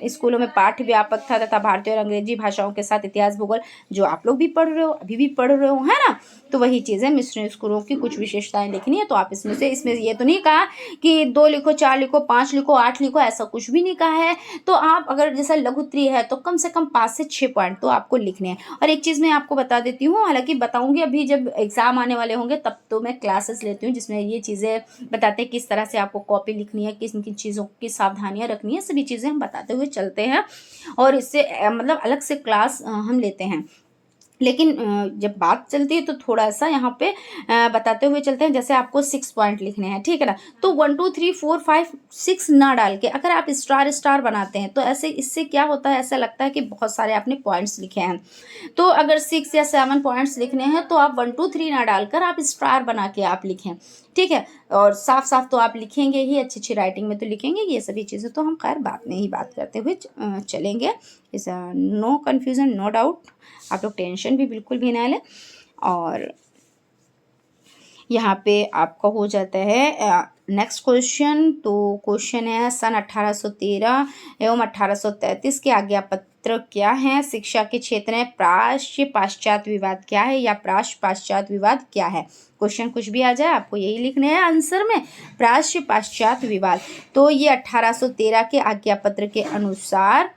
स्कूलों में पाठ्य व्यापक था तथा भारतीय और अंग्रेजी भाषाओं के साथ इतिहास भूगोल, जो आप लोग भी पढ़ रहे हो, अभी भी पढ़ रहे हो, है ना। तो वही चीज़ है, मिश्रण स्कूलों की कुछ विशेषताएं लिखनी है। तो आप इसमें ये तो नहीं कहा कि 2 लिखो, 4 लिखो, 5 लिखो, 8 लिखो, ऐसा कुछ भी नहीं कहा है। तो आप अगर जैसा लघुत्री है तो कम से कम 5 से 6 पॉइंट तो आपको लिखने हैं। और एक चीज़ मैं आपको बता देती हूँ, हालांकि बताऊंगी अभी जब एग्जाम आने वाले होंगे तब तो मैं क्लासेस लेती हूँ जिसमें ये चीज़ें बताते हैं किस तरह से आपको कॉपी लिखनी है, किन किन चीज़ों की सावधानियां रखनी है, सभी चीज़ें हम बताते हुए चलते हैं। और इससे मतलब अलग से क्लास हम लेते हैं। लेकिन जब बात चलती है तो थोड़ा सा यहाँ पे बताते हुए चलते हैं। जैसे आपको 6 पॉइंट लिखने हैं, ठीक है ना। तो 1 2 3 4 5 6 ना डाल के अगर आप स्टार स्टार बनाते हैं तो ऐसे इससे क्या होता है, ऐसा लगता है कि बहुत सारे आपने पॉइंट्स लिखे हैं। तो अगर 6 या 7 पॉइंट्स लिखने हैं तो आप 1 2 3 ना डालकर आप स्टार बना के आप लिखें, ठीक है। और साफ साफ तो आप लिखेंगे ही, अच्छी अच्छी राइटिंग में तो लिखेंगे। ये सभी चीज़ें तो हम खैर बाद में ही बात करते हुए चलेंगे। इस नो कन्फ्यूज़न, नो डाउट, आप लोग टेंशन भी बिल्कुल भी ना लें। और यहाँ पे आपका हो जाता है नेक्स्ट क्वेश्चन। तो क्वेश्चन है सन 1813 एवं 1833 के आज्ञा पत्र क्या है? शिक्षा के क्षेत्र में प्राच्य पाश्चात्य विवाद क्या है या प्राच्य पाश्चात्य विवाद क्या है? क्वेश्चन कुछ भी आ जाए आपको यही लिखने हैं आंसर में, प्राच्य पाश्चात्य विवाद। तो ये 1813 के आज्ञा पत्र के अनुसार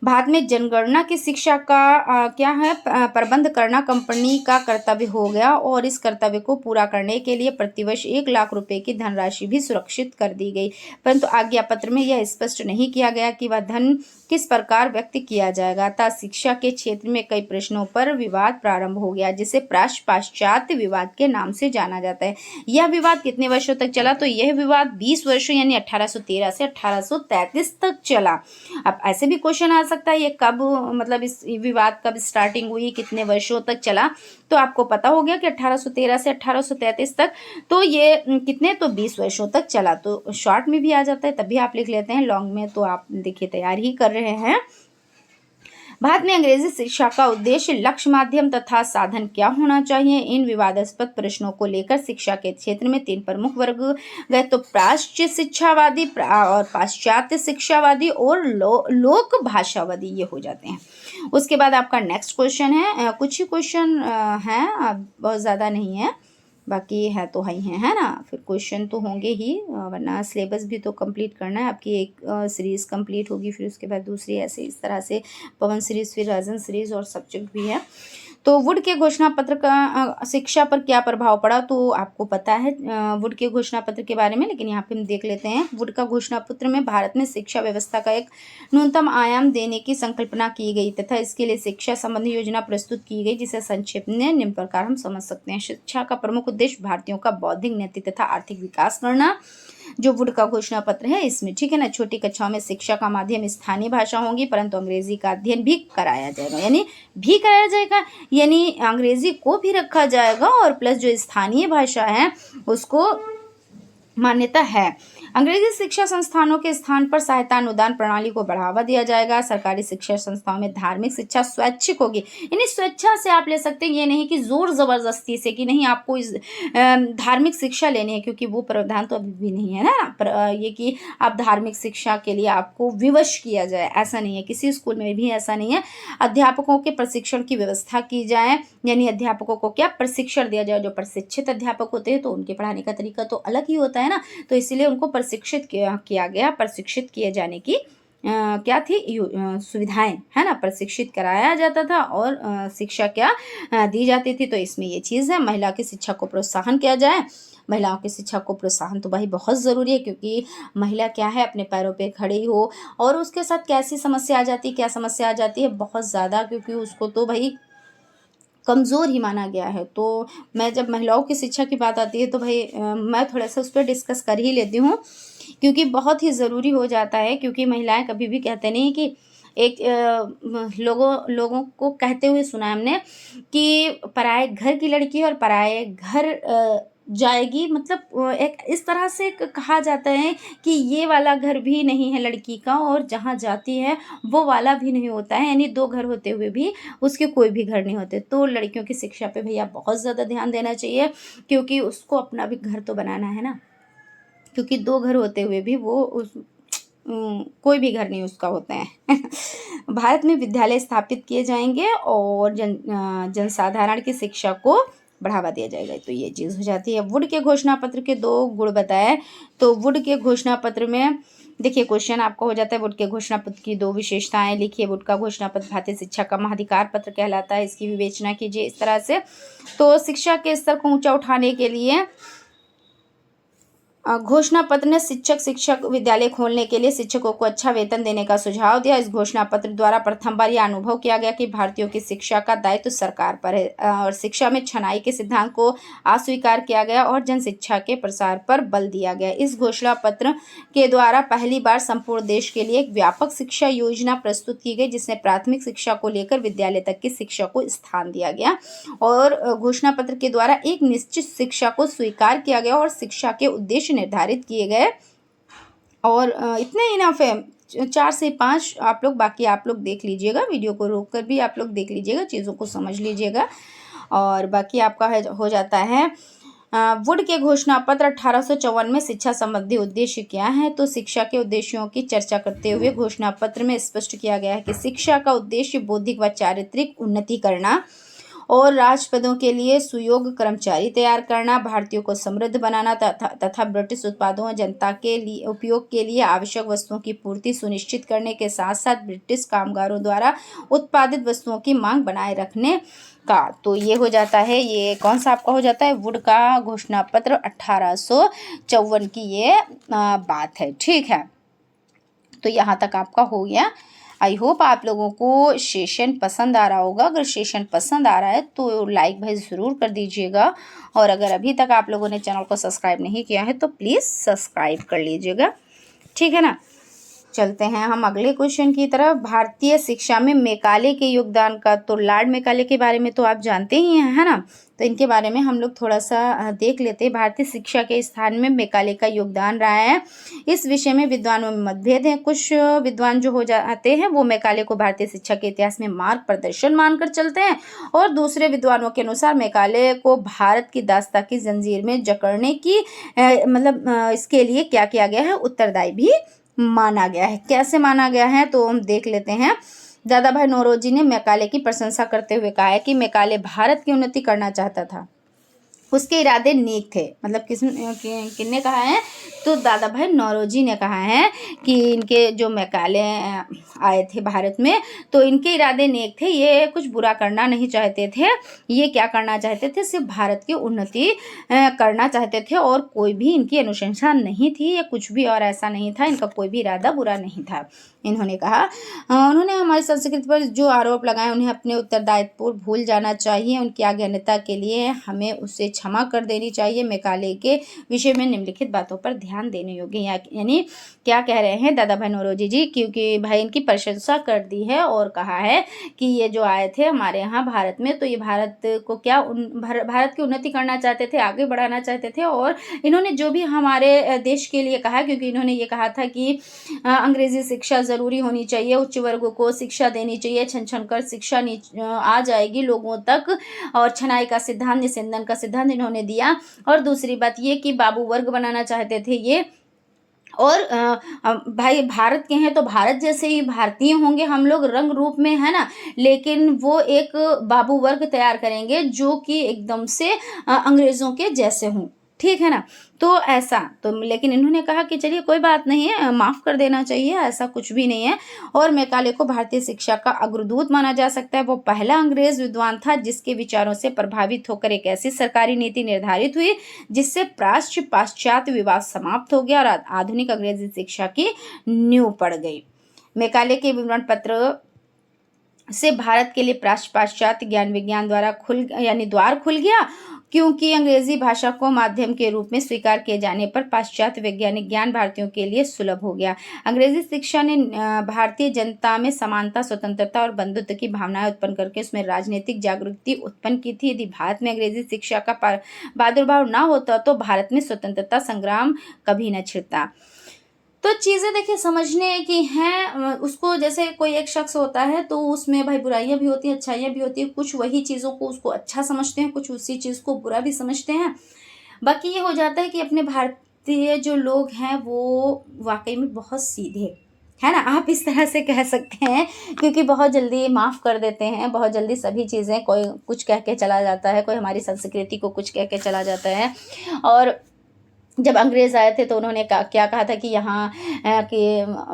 भारत में जनगणना की शिक्षा का क्या है, प्रबंध करना कंपनी का कर्तव्य हो गया। और इस कर्तव्य को पूरा करने के लिए प्रतिवर्ष 1 लाख रुपए की धनराशि भी सुरक्षित कर दी गई। परंतु आज्ञा पत्र में यह स्पष्ट नहीं किया गया कि वह धन किस प्रकार व्यक्त किया जाएगा। अतः शिक्षा के क्षेत्र में कई प्रश्नों पर विवाद प्रारंभ हो गया, जिसे प्राच्य पाश्चात्य विवाद के नाम से जाना जाता है। यह विवाद कितने वर्षों तक चला? तो यह विवाद 20 वर्षों यानी 1813 से 1833 तक चला। अब ऐसे भी क्वेश्चन आ सकता है ये कब, मतलब इस विवाद कब स्टार्टिंग हुई, कितने वर्षों तक चला। तो आपको पता हो गया कि 1813 से 1833 तक। तो ये कितने, तो 20 वर्षों तक चला। तो शॉर्ट में भी आ जाता है तब भी आप लिख लेते हैं, लॉन्ग में तो आप देखिए तैयार ही कर रहे हैं। भारत में अंग्रेजी शिक्षा का उद्देश्य, लक्ष्य, माध्यम तथा साधन क्या होना चाहिए? इन विवादास्पद प्रश्नों को लेकर शिक्षा के क्षेत्र में 3 प्रमुख वर्ग गए। तो प्राच्य शिक्षावादी और पाश्चात्य शिक्षावादी और लोक भाषावादी, ये हो जाते हैं। उसके बाद आपका नेक्स्ट क्वेश्चन है, कुछ ही क्वेश्चन हैं, बहुत ज़्यादा नहीं है, बाकी है तो है ना। फिर क्वेश्चन तो होंगे ही, वरना सिलेबस भी तो कंप्लीट करना है। आपकी एक सीरीज़ कंप्लीट होगी, फिर उसके बाद दूसरी, ऐसे इस तरह से पवन सीरीज़, फिर राजन सीरीज़ और सब्जेक्ट भी है। तो वुड के घोषणा पत्र का शिक्षा पर क्या प्रभाव पड़ा? तो आपको पता है वुड के घोषणा पत्र के बारे में, लेकिन यहाँ पे हम देख लेते हैं। वुड का घोषणा पत्र में भारत में शिक्षा व्यवस्था का एक न्यूनतम आयाम देने की संकल्पना की गई तथा इसके लिए शिक्षा संबंधी योजना प्रस्तुत की गई, जिसे संक्षेप में निम्न प्रकार हम समझ सकते हैं। शिक्षा का प्रमुख उद्देश्य भारतीयों का बौद्धिक, नैतिक तथा आर्थिक विकास करना, जो वुड का घोषणा पत्र है इसमें, ठीक है ना। छोटी कक्षाओं में शिक्षा का माध्यम स्थानीय भाषा होगी, परंतु अंग्रेजी का अध्ययन भी कराया जाएगा, यानी अंग्रेजी को भी रखा जाएगा और प्लस जो स्थानीय भाषा है उसको मान्यता है। अंग्रेजी शिक्षा संस्थानों के स्थान पर सहायता अनुदान प्रणाली को बढ़ावा दिया जाएगा। सरकारी शिक्षा संस्थाओं में धार्मिक शिक्षा स्वैच्छिक होगी, यानी स्वेच्छा से आप ले सकते हैं, ये नहीं कि जोर जबरदस्ती से कि नहीं आपको इस धार्मिक शिक्षा लेनी है, क्योंकि वो प्रावधान तो अभी भी नहीं है ना। ये कि आप धार्मिक शिक्षा के लिए आपको विवश किया जाए, ऐसा नहीं है, किसी स्कूल में भी ऐसा नहीं है। अध्यापकों के प्रशिक्षण की व्यवस्था की जाए, यानी अध्यापकों को क्या प्रशिक्षण दिया जाए। जो प्रशिक्षित अध्यापक होते हैं तो उनके पढ़ाने का तरीका तो अलग ही होता है ना, तो इसीलिए उनको प्रशिक्षित किया गया। प्रशिक्षित किए जाने की क्या थी सुविधाएं, है ना, प्रशिक्षित कराया जाता था और शिक्षा क्या दी जाती थी। तो इसमें ये चीज़ है। महिला की शिक्षा को प्रोत्साहन किया जाए। महिलाओं की शिक्षा को प्रोत्साहन तो भाई बहुत ज़रूरी है, क्योंकि महिला क्या है अपने पैरों पे खड़ी हो। और उसके साथ कैसी समस्या आ जाती है, क्या समस्या आ जाती है, बहुत ज़्यादा, क्योंकि उसको तो भाई कमज़ोर ही माना गया है। तो मैं जब महिलाओं की शिक्षा की बात आती है तो भाई मैं थोड़ा सा उस पर डिस्कस कर ही लेती हूँ, क्योंकि बहुत ही ज़रूरी हो जाता है। क्योंकि महिलाएं कभी भी कहते नहीं कि एक लोगों को कहते हुए सुना हमने कि पराए घर की लड़की और पराए घर जाएगी, मतलब एक इस तरह से कहा जाता है कि ये वाला घर भी नहीं है लड़की का, और जहाँ जाती है वो वाला भी नहीं होता है, यानी 2 घर होते हुए भी उसके कोई भी घर नहीं होते। तो लड़कियों की शिक्षा पे भैया बहुत ज़्यादा ध्यान देना चाहिए, क्योंकि उसको अपना भी घर तो बनाना है ना। क्योंकि 2 घर होते हुए भी वो कोई भी घर नहीं उसका होता है। भारत में विद्यालय स्थापित किए जाएंगे और जनसाधारण की शिक्षा को बढ़ावा दिया जाएगा। तो ये चीज़ हो जाती है। वुड के घोषणा पत्र के 2 गुण बताए। तो वुड के घोषणा पत्र में देखिए क्वेश्चन आपका हो जाता है, वुड के घोषणा पत्र की 2 विशेषताएं लिखिए। वुड का घोषणा पत्र भारतीय शिक्षा का महाधिकार पत्र कहलाता है। इसकी विवेचना कीजिए इस तरह से। तो शिक्षा के स्तर को ऊंचा उठाने के लिए घोषणा पत्र ने शिक्षक विद्यालय खोलने के लिए शिक्षकों को अच्छा वेतन देने का सुझाव दिया। इस घोषणा पत्र द्वारा प्रथम बार यह अनुभव किया गया कि भारतीयों की शिक्षा का दायित्व सरकार पर है और शिक्षा में छनाई के सिद्धांत को अस्वीकार किया गया और जन शिक्षा के प्रसार पर बल दिया गया। इस घोषणा पत्र के द्वारा पहली बार संपूर्ण देश के लिए एक व्यापक शिक्षा योजना प्रस्तुत की गई, जिसमें प्राथमिक शिक्षा को लेकर विद्यालय तक की शिक्षा को स्थान दिया गया और घोषणा पत्र के द्वारा एक निश्चित शिक्षा को स्वीकार किया गया और शिक्षा के उद्देश्य निर्धारित किए गए। और इतने इनफ है, 4 से 5 आप लोग, बाकी आप लोग देख लीजिएगा, वीडियो को रोक कर भी आप लोग देख लीजिएगा, चीज़ों को समझ लीजिएगा और बाकी आपका हो जाता है। वुड के घोषणा पत्र 1854 में शिक्षा संबंधी उद्देश्य क्या है। तो शिक्षा के उद्देश्यों की चर्चा करते हुए घोषणा पत्र में स्पष्ट किया गया है कि शिक्षा का उद्देश्य बौद्धिक व चारित्रिक उन्नति करना और राजपदों के लिए सुयोग्य कर्मचारी तैयार करना, भारतीयों को समृद्ध बनाना तथा ब्रिटिश उत्पादों जनता के लिए उपयोग के लिए आवश्यक वस्तुओं की पूर्ति सुनिश्चित करने के साथ साथ ब्रिटिश कामगारों द्वारा उत्पादित वस्तुओं की मांग बनाए रखने का। तो ये हो जाता है, ये कौन सा आपका हो जाता है, वुड का घोषणा पत्र 1854 की ये बात है। ठीक है, तो यहाँ तक आपका हो गया। आई होप आप लोगों को सेशन पसंद आ रहा होगा। अगर सेशन पसंद आ रहा है तो लाइक भाई ज़रूर कर दीजिएगा और अगर अभी तक आप लोगों ने चैनल को सब्सक्राइब नहीं किया है तो प्लीज़ सब्सक्राइब कर लीजिएगा। ठीक है ना, चलते हैं हम अगले क्वेश्चन की तरफ। भारतीय शिक्षा में मैकाले के योगदान का, तो लॉर्ड मैकाले के बारे में तो आप जानते ही हैं, है ना, तो इनके बारे में हम लोग थोड़ा सा देख लेते हैं। भारतीय शिक्षा के स्थान में मैकाले का योगदान रहा है। इस विषय में विद्वानों में मतभेद हैं। कुछ विद्वान जो हो जाते हैं वो मैकाले को भारतीय शिक्षा के इतिहास में मार्ग प्रदर्शन मानकर चलते हैं और दूसरे विद्वानों के अनुसार मैकाले को भारत की दास्ता की जंजीर में जकड़ने की इसके लिए क्या किया गया है, उत्तरदायी भी माना गया है। कैसे माना गया है तो हम देख लेते हैं। दादा भाई नौरोजी ने मैकाले की प्रशंसा करते हुए कहा है कि मैकाले भारत की उन्नति करना चाहता था, उसके इरादे नेक थे। मतलब किसने कहा है, तो दादा भाई नौरोजी ने कहा है कि इनके जो मैकाले आए थे भारत में तो इनके इरादे नेक थे, ये कुछ बुरा करना नहीं चाहते थे। ये क्या करना चाहते थे, सिर्फ भारत की उन्नति करना चाहते थे और कोई भी इनकी अनुशंसा नहीं थी या कुछ भी और ऐसा नहीं था, इनका कोई भी इरादा बुरा नहीं था। इन्होंने कहा उन्होंने हमारी संस्कृति पर जो आरोप लगाए उन्हें अपने उत्तरदायित्व भूल जाना चाहिए। उनकी अज्ञानता के लिए हमें उसे क्षमा कर देनी चाहिए। मैकाले के विषय में निम्नलिखित बातों पर ध्यान देने योग्य, यानी क्या कह रहे हैं दादा भाई नौरोजी जी, क्योंकि भाई इनकी प्रशंसा कर दी है और कहा है कि ये जो आए थे हमारे यहाँ भारत में तो ये भारत को क्या भारत की उन्नति करना चाहते थे, आगे बढ़ाना चाहते थे और इन्होंने जो भी हमारे देश के लिए कहा, क्योंकि इन्होंने ये कहा था कि अंग्रेजी शिक्षा ज़रूरी होनी चाहिए, उच्च वर्गों को शिक्षा देनी चाहिए, छन छन कर शिक्षा आ जाएगी लोगों तक और छनाई का सिद्धांत, निस्यंदन का सिद्धांत इन्होंने दिया। और दूसरी बात ये कि बाबू वर्ग बनाना चाहते थे ये, और भाई भारत के हैं तो भारत जैसे ही भारतीय होंगे हम लोग रंग रूप में, है ना, लेकिन वो एक बाबू वर्ग तैयार करेंगे जो कि एकदम से अंग्रेज़ों के जैसे हों। ठीक है ना, तो ऐसा तो लेकिन इन्होंने कहा कि चलिए कोई बात नहीं है, माफ़ कर देना चाहिए, ऐसा कुछ भी नहीं है। और मैकाले को भारतीय शिक्षा का अग्रदूत माना जा सकता है। वो पहला अंग्रेज विद्वान था जिसके विचारों से प्रभावित होकर एक ऐसी सरकारी नीति निर्धारित हुई जिससे प्राच्य पाश्चात्य विवाद समाप्त हो गया और आधुनिक अंग्रेजी शिक्षा की नींव पड़ गई। मैकाले के विवरण पत्र से भारत के लिए प्राच्य पाश्चात्य ज्ञान विज्ञान द्वार खुल गया, क्योंकि अंग्रेजी भाषा को माध्यम के रूप में स्वीकार किए जाने पर पाश्चात्य वैज्ञानिक ज्ञान भारतीयों के लिए सुलभ हो गया। अंग्रेजी शिक्षा ने भारतीय जनता में समानता, स्वतंत्रता और बंधुत्व की भावनाएं उत्पन्न करके उसमें राजनीतिक जागृति उत्पन्न की थी। यदि भारत में अंग्रेजी शिक्षा का प्रादुर्भाव न होता तो भारत में स्वतंत्रता संग्राम कभी न छिड़ता। तो चीज़ें देखिए समझने की हैं, उसको जैसे कोई एक शख्स होता है तो उसमें भाई बुराइयां भी होती हैं, अच्छाइयां भी होती हैं। कुछ वही चीज़ों को उसको अच्छा समझते हैं, कुछ उसी चीज़ को बुरा भी समझते हैं। बाकी ये हो जाता है कि अपने भारतीय जो लोग हैं वो वाकई में बहुत सीधे है ना, आप इस तरह से कह सकते हैं, क्योंकि बहुत जल्दी माफ़ कर देते हैं, बहुत जल्दी सभी चीज़ें, कोई कुछ कह के चला जाता है, कोई हमारी संस्कृति को कुछ कह के चला जाता है। और जब अंग्रेज़ आए थे तो उन्होंने क्या कहा था कि यहाँ की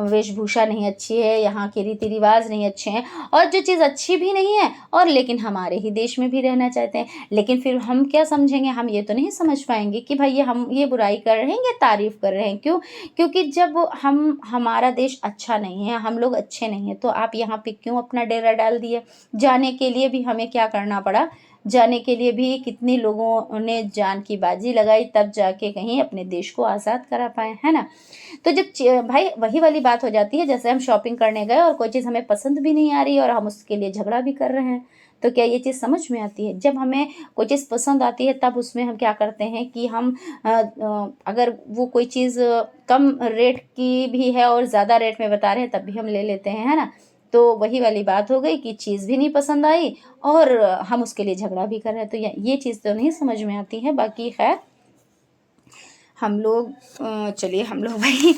वेशभूषा नहीं अच्छी है, यहाँ के रीति रिवाज नहीं अच्छे हैं, और जो चीज़ अच्छी भी नहीं है और लेकिन हमारे ही देश में भी रहना चाहते हैं। लेकिन फिर हम क्या समझेंगे, हम ये तो नहीं समझ पाएंगे कि भाई ये हम ये बुराई कर रहे हैं, ये तारीफ़ कर रहे हैं। क्यों? क्योंकि जब हमारा देश अच्छा नहीं है, हम लोग अच्छे नहीं हैं, तो आप यहाँ पे क्यों अपना डेरा डाल दिए? जाने के लिए भी हमें क्या करना पड़ा, जाने के लिए भी कितनी लोगों ने जान की बाजी लगाई, तब जाके कहीं अपने देश को आज़ाद करा पाए, है ना। तो जब भाई वही वाली बात हो जाती है, जैसे हम शॉपिंग करने गए और कोई चीज़ हमें पसंद भी नहीं आ रही और हम उसके लिए झगड़ा भी कर रहे हैं, तो क्या ये चीज़ समझ में आती है? जब हमें कोई चीज़ पसंद आती है तब उसमें हम क्या करते हैं कि हम अगर वो कोई चीज़ कम रेट की भी है और ज़्यादा रेट में बता रहे हैं तब भी हम ले लेते हैं, है ना। तो वही वाली बात हो गई कि चीज़ भी नहीं पसंद आई और हम उसके लिए झगड़ा भी कर रहे हैं। तो ये चीज़ तो नहीं समझ में आती है। बाकी खैर हम लोग चलिए हम लोग भाई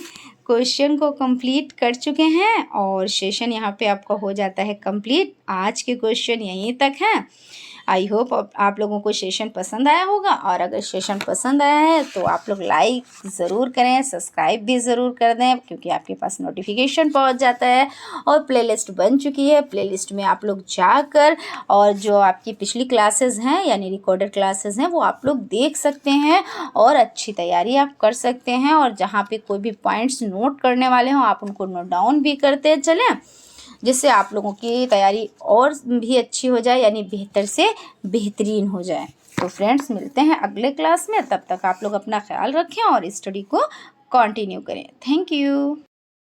क्वेश्चन को कंप्लीट कर चुके हैं और सेशन यहाँ पे आपका हो जाता है कंप्लीट। आज के क्वेश्चन यहीं तक हैं। आई होप आप लोगों को सेशन पसंद आया होगा, और अगर सेशन पसंद आया है तो आप लोग लाइक ज़रूर करें, सब्सक्राइब भी ज़रूर कर दें, क्योंकि आपके पास नोटिफिकेशन पहुंच जाता है। और प्लेलिस्ट बन चुकी है, प्लेलिस्ट में आप लोग जाकर और जो आपकी पिछली क्लासेस हैं यानी रिकॉर्डेड क्लासेस हैं वो आप लोग देख सकते हैं और अच्छी तैयारी आप कर सकते हैं। और जहाँ पे कोई भी पॉइंट्स नोट करने वाले हों आप उनको नोट डाउन भी करते चलें, जिससे आप लोगों की तैयारी और भी अच्छी हो जाए, यानी बेहतर से बेहतरीन हो जाए। तो फ्रेंड्स मिलते हैं अगले क्लास में, तब तक आप लोग अपना ख्याल रखें और स्टडी को कंटिन्यू करें। Thank you.